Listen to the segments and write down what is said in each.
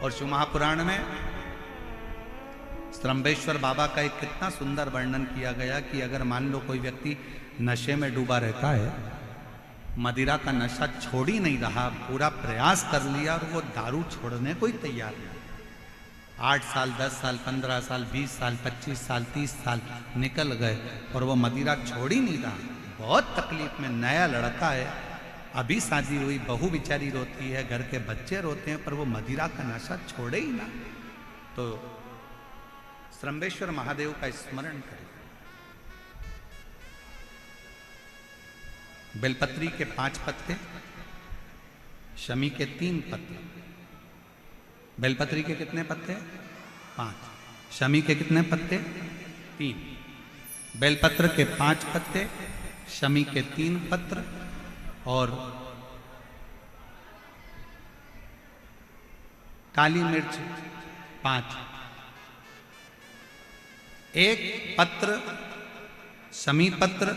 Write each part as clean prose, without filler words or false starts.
और शिव महापुराण में श्रम्भेश्वर बाबा का एक कितना सुंदर वर्णन किया गया कि अगर मान लो कोई व्यक्ति नशे में डूबा रहता है, मदिरा का नशा छोड़ ही नहीं रहा, पूरा प्रयास कर लिया और वो दारू छोड़ने को ही तैयार नहीं, 8 साल 10 साल 15 साल 20 साल 25 साल 30 साल निकल गए और वो मदिरा छोड़ ही नहीं रहा, बहुत तकलीफ में, नया लड़का है, अभी शादी हुई, बहू बेचारी रोती है, घर के बच्चे रोते हैं, पर वो मदिरा का नशा छोड़े ही ना। तो श्रम्भेश्वर महादेव का स्मरण करें। बेलपत्री के 5 पत्ते, शमी के 3 पत्ते। बेलपत्री के कितने पत्ते? 5। शमी के कितने पत्ते? 3। बेलपत्र के 5 पत्ते, शमी के 3 पत्र और काली मिर्च 5। एक पत्र, शमी पत्र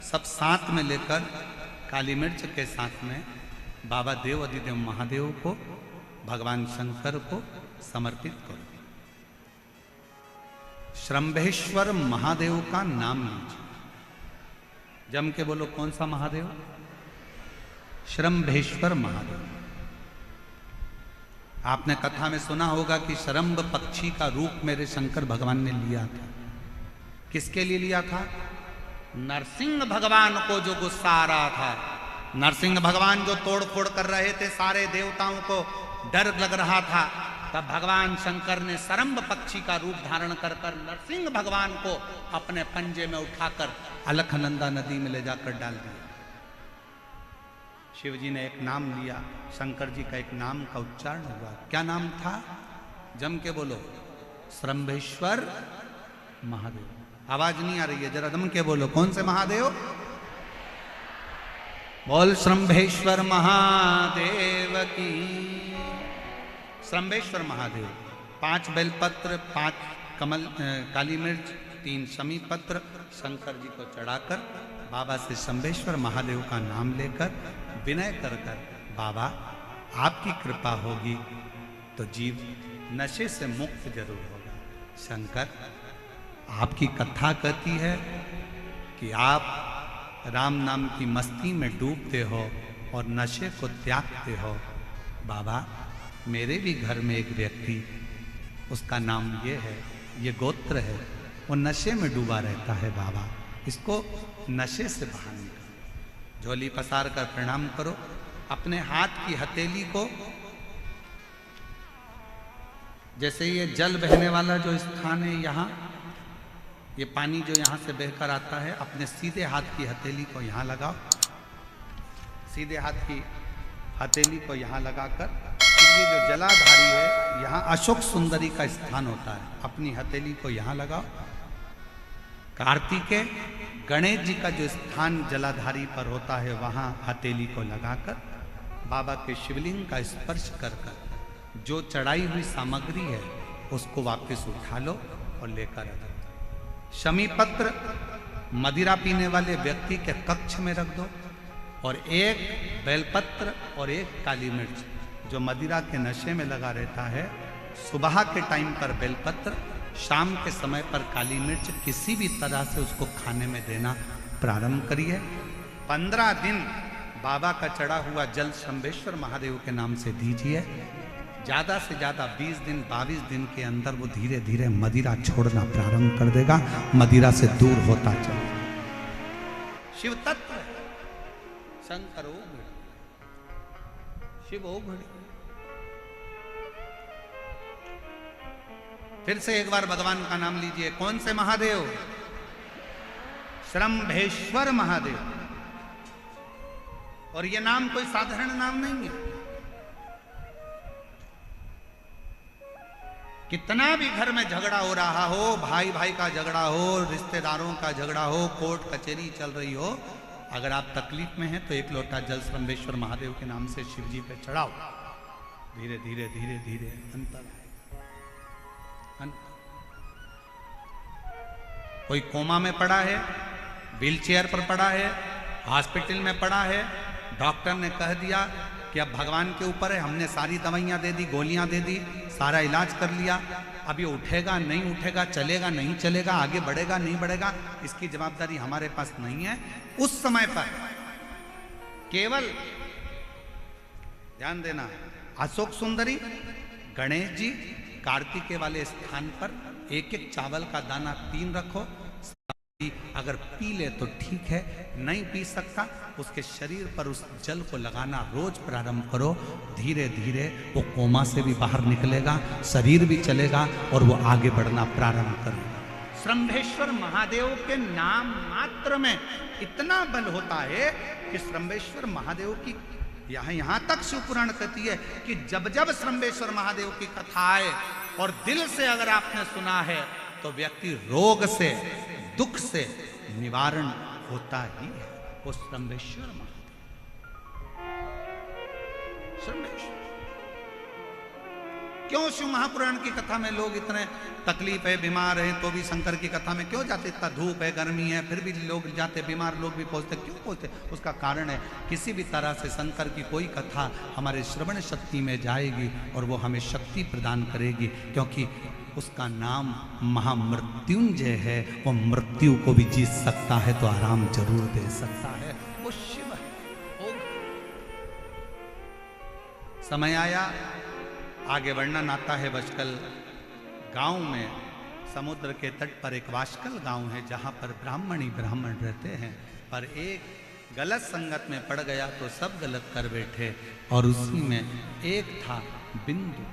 सब साथ में लेकर काली मिर्च के साथ में बाबा देव अधिदेव महादेव को, भगवान शंकर को समर्पित करो। श्रम्भेश्वर महादेव का नाम लीजिए, जम के बोलो, कौन सा महादेव? श्रम्भेश्वर महादेव। आपने कथा में सुना होगा कि शरम्भ पक्षी का रूप मेरे शंकर भगवान ने लिया था। किसके लिए लिया था? नरसिंह भगवान को जो गुस्सा आ रहा था, नरसिंह भगवान जो तोड़ फोड़ कर रहे थे, सारे देवताओं को डर लग रहा था, तब भगवान शंकर ने शरम्भ पक्षी का रूप धारण कर नरसिंह भगवान को अपने पंजे में उठाकर अलखनंदा नदी में ले जाकर डाल दिया। शिव जी ने एक नाम लिया, शंकर जी का एक नाम का उच्चारण हुआ। क्या नाम था? जम के बोलो, श्रम्भेश्वर महादेव। आवाज नहीं आ रही है, जरा दम के बोलो, कौन से महादेव? बोल श्रम्भेश्वर महादेव की। श्रम्भेश्वर महादेव, 5 बेलपत्र, 5 कमल काली मिर्च, 3 शमी पत्र शंकर जी को चढ़ाकर बाबा से श्रम्भेश्वर महादेव का नाम लेकर विनय कर बाबा आपकी कृपा होगी तो जीव नशे से मुक्त जरूर होगा। शंकर, आपकी कथा कहती है कि आप राम नाम की मस्ती में डूबते हो और नशे को त्यागते हो। बाबा, मेरे भी घर में एक व्यक्ति, उसका नाम ये है, ये गोत्र है, वो नशे में डूबा रहता है। बाबा, इसको नशे से बाहर निकालो। झोली पसार कर प्रणाम करो, अपने हाथ की हथेली को, जैसे ये जल बहने वाला जो स्थान है यहाँ, ये पानी जो यहाँ से बहकर आता है, अपने सीधे हाथ की हथेली को यहाँ लगाओ, सीधे हाथ की हथेली को यहाँ लगाकर, ये जो जलाधारी है, यहाँ अशोक सुंदरी का स्थान होता है, अपनी हथेली को यहाँ लगाओ। कार्तिकेय गणेश जी का जो स्थान जलाधारी पर होता है, वहाँ हथेली को लगाकर बाबा के शिवलिंग का स्पर्श कर कर जो चढ़ाई हुई सामग्री है उसको वापस उठा लो और लेकर आ जाओ। शमी पत्र मदिरा पीने वाले व्यक्ति के कक्ष में रख दो, और एक बेलपत्र और एक काली मिर्च जो मदिरा के नशे में लगा रहता है, सुबह के टाइम पर बेलपत्र, शाम के समय पर काली मिर्च, किसी भी तरह से उसको खाने में देना प्रारंभ करिए। 15 दिन बाबा का चढ़ा हुआ जल श्रम्भेश्वर महादेव के नाम से दीजिए। ज़्यादा से ज़्यादा 20 दिन 22 दिन के अंदर वो धीरे धीरे मदिरा छोड़ना प्रारंभ कर देगा, मदिरा से दूर होता चले। शिव तत्व है, शंकर ओ घड़ी, शिव ओ घड़ी। फिर से एक बार भगवान का नाम लीजिए। कौन से महादेव? श्रम्भेश्वर महादेव। और ये नाम कोई साधारण नाम नहीं है। कितना भी घर में झगड़ा हो रहा हो, भाई भाई का झगड़ा हो, रिश्तेदारों का झगड़ा हो, कोर्ट कचहरी चल रही हो, अगर आप तकलीफ में हैं तो एक लोटा जल श्रम्भेश्वर महादेव के नाम से शिव जी पे चढ़ाओ। धीरे धीरे धीरे धीरे अंतर। कोई कोमा में पड़ा है, व्हील चेयर पर पड़ा है, हॉस्पिटल में पड़ा है, डॉक्टर ने कह दिया कि अब भगवान के ऊपर है, हमने सारी दवाइयां दे दी, गोलियां दे दी, सारा इलाज कर लिया, अब ये उठेगा नहीं उठेगा, चलेगा नहीं चलेगा, आगे बढ़ेगा नहीं बढ़ेगा, इसकी जवाबदारी हमारे पास नहीं है। उस समय पर केवल ध्यान देना, अशोक सुंदरी, गणेश जी, कार्तिकेय वाले स्थान पर एक एक चावल का दाना 3 रखो। अगर पी ले तो ठीक है, नहीं पी सकता उसके शरीर पर उस जल को लगाना रोज प्रारंभ करो। धीरे धीरे वो कोमा से भी बाहर निकलेगा, शरीर भी चलेगा और वो आगे बढ़ना प्रारंभ करेगा। श्रंभेश्वर महादेव के नाम मात्र में इतना बल होता है कि श्रंभेश्वर महादेव की यहां तक शिवपुराण कहती है कि जब जब श्रंभेश्वर महादेव की कथा आए और दिल से अगर आपने सुना है तो व्यक्ति रोग से, दुख से निवारण होता ही है। वो श्रंभेश्वर महादेव, श्रंभेश्वर। क्यों शिव महापुराण की कथा में लोग इतने तकलीफ है, बीमार है तो भी शंकर की कथा में क्यों जाते? इतना धूप है, गर्मी है, फिर भी लोग जाते, बीमार लोग भी पहुंचते, क्यों पहुंचते? उसका कारण है किसी भी तरह से शंकर की कोई कथा हमारे श्रवण शक्ति में जाएगी और वो हमें शक्ति प्रदान करेगी, क्योंकि उसका नाम महामृत्युंजय है। वो मृत्यु को भी जीत सकता है तो आराम जरूर दे सकता है, वो शिव है। समय आया, आगे वर्णन आता है। बचकल गांव में समुद्र के तट पर एक वाशकल गांव है जहां पर ब्राह्मण ही ब्राह्मण रहते हैं, पर एक गलत संगत में पड़ गया तो सब गलत कर बैठे। और उसी में एक था बिंदु।